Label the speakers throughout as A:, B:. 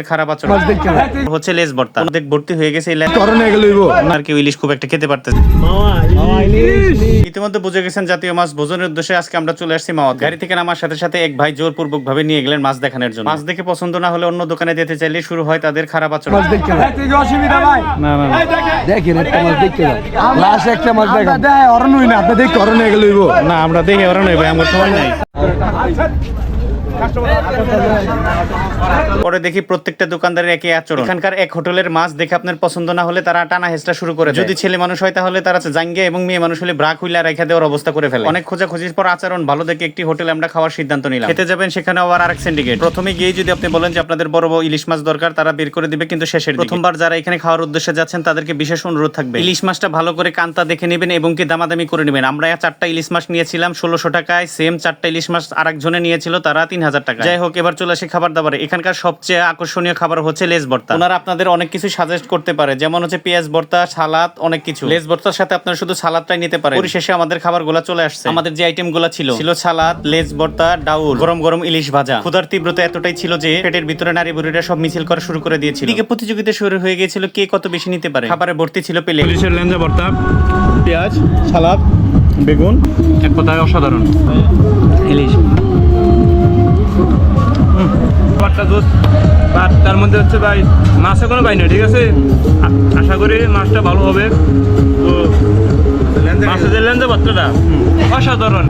A: খারাপ আচরণ হচ্ছে লেজ ভর্তা অর্ধেক ভর্তি হয়ে গেছে আর কেউ ইলিশ খুব একটা খেতে পারতেছে। ইতিমধ্যে বুঝে গেছেন জাতীয় মাছ ভোজনের উদ্দেশ্যে আজকে আমরা চলে আসছি মাওয়া। গাড়ি থেকে নামার সাথে সাথে এক ভাই জোরপূর্বক ভাবে নিয়ে গেলেন মাছ দেখানোর জন্য। মাছ দেখে পছন্দ না হলে অন্য দোকানে যেতে চাইলে শুরু হয় তাদের খারাপ আচরণ। না আমরা দেখে ওরা নই ভাই, আমার সময় নাই। পরে দেখি প্রত্যেকটা দোকানদারের একই আচরণ। এখানকার এক হোটেলের মাছ দেখে আপনার পছন্দ না হলে তারা টানা হেসটা শুরু করে। যদি ছেলে মানুষ হয় তাহলে তারা জাঙ্গিয়া এবং মেয়ে মানুষ হলে ব্রাক হুইলা রেখে দেওয়ার অবস্থা করে ফেলে। অনেক খোঁজাখুঁজির পর আচরণ ভালো দেখে একটি হোটেলে আমরা খাওয়ার সিদ্ধান্ত নিলাম। খেতে যাবেন সেখানে আবার আরেক সিন্ডিকেট। প্রথমে গিয়ে যদি আপনি বলেন যে আপনাদের বড় বড় ইলিশ মাছ দরকার, তারা বের করে দিবে কিন্তু শেষের দিকে। প্রথমবার যারা এখানে খাওয়ার উদ্দেশ্যে যাচ্ছেন তাদেরকে বিশেষ অনুরোধ থাকবে, ইলিশ মাছটা ভালো করে কান্তা দেখে নেবেন এবং কি দামাদামি করে নেবেন। আমরা 4টা ইলিশ মাছ নিয়েছিলাম 1600 টাকায়, সেম 4টা ইলিশ মাছ আরেকজনে নিয়েছিল তারা 3000 টাকা। যাই হোক, এবার চলে আসি খাবার দাবারে। এখানকার সবচেয়ে আকর্ষণীয় খাবার হচ্ছে লেজ ভর্তা। ওনারা আপনাদের অনেক কিছু সাজেস্ট করতে পারে, যেমন হচ্ছে পেঁয়াজ ভর্তা, সালাদ, অনেক কিছু। লেজ ভর্তার সাথে আপনারা শুধু সালাদটাই নিতে পারেন। পরিশেষে আমাদের খাবারগুলো চলে আসছে। আমাদের যে আইটেমগুলো ছিল সালাদ, লেজ ভর্তা, ডাউল, গরম গরম ইলিশ ভাজা। ক্ষুধার তীব্রতা এতটাই ছিল যে পেটের ভিতরে নারী বুড়িরা সব মিছিল করা শুরু করে দিয়েছিল। এদিকে প্রতিযোগিতা শুরু হয়ে গিয়েছিল কে কত বেশি নিতে পারে। খাবারে ভর্তি ছিল প্লেট।
B: ইলিশের লেঞ্জা ভর্তা, পেঁয়াজ, সালাদ, বেগুন, এক কথায় অসাধারণ ইলিশ। তার মধ্যে হচ্ছে ভাই মাছে কোনো পাই না, ঠিক আছে। আশা করি মাছটা ভালো হবে। তো মাছের লেঞ্জা ভর্তাটা অসাধারণ।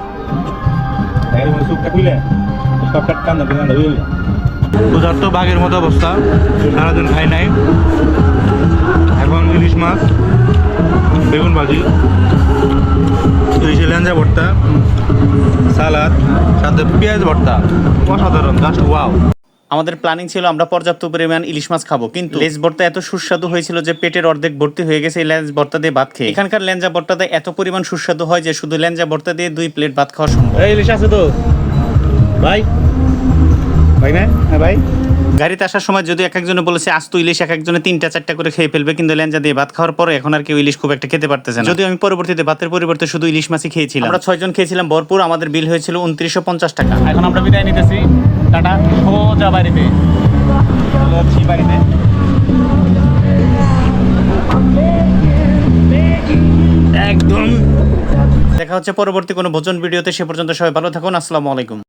B: ক্ষুধার্ত বাঘের মতো অবস্থা, সারাদিন খাই নাই। এখন ইলিশ মাছ, বেগুন ভাজি, ইলিশের লেঞ্জা ভর্তা, সালাদ, সাথে পেঁয়াজ ভর্তা, অসাধারণ, জাস্ট ওয়াও।
A: আমাদের প্ল্যানিং ছিল আমরা পর্যাপ্ত পরিমাণ ইলিশ মাছ খাবো, কিন্তু লেজ ভর্তা এত সুস্বাদু হয়েছিল যে পেটের অর্ধেক ভর্তি হয়ে গেছে এই লেজ ভর্তা দিয়ে ভাত খেয়ে। এখানকার লেঞ্জা ভর্তাতে এত পরিমাণ সুস্বাদু হয় যে শুধু লেঞ্জা ভর্তা দিয়ে 2 প্লেট ভাত খাওয়া সম্ভব।
B: ইলিশ আছে তো ভাই? ভাই না? হ্যাঁ ভাই।
A: গাড়িতে আসার সময় যদি এক একজনে বলেছে আস্ত ইলিশ এক একজনে 3টা 4টা করে খেয়ে ফেলবে, কিন্তু লেঞ্জা দিয়ে ভাত খাওয়ার পরে এখন আর কেউ ইলিশ খুব একটা খেতে পারতেছে না। যদিও আমি পরবর্তীতে ভাতের পরিবর্তে শুধু ইলিশ মাছই খেয়েছিলাম। আমরা 6 জন খেয়েছিলাম ভরপুর। আমাদের বিল হয়েছিল 2950 টাকা। এখন আমরা বিদায় নিতেছি, টাটা। সোজা বাড়িতে বাড়িতে একদম। দেখা হচ্ছে পরবর্তী কোনো ভোজন ভিডিওতে। সে পর্যন্ত সবাই ভালো থাকুন। আসসালামু আলাইকুম।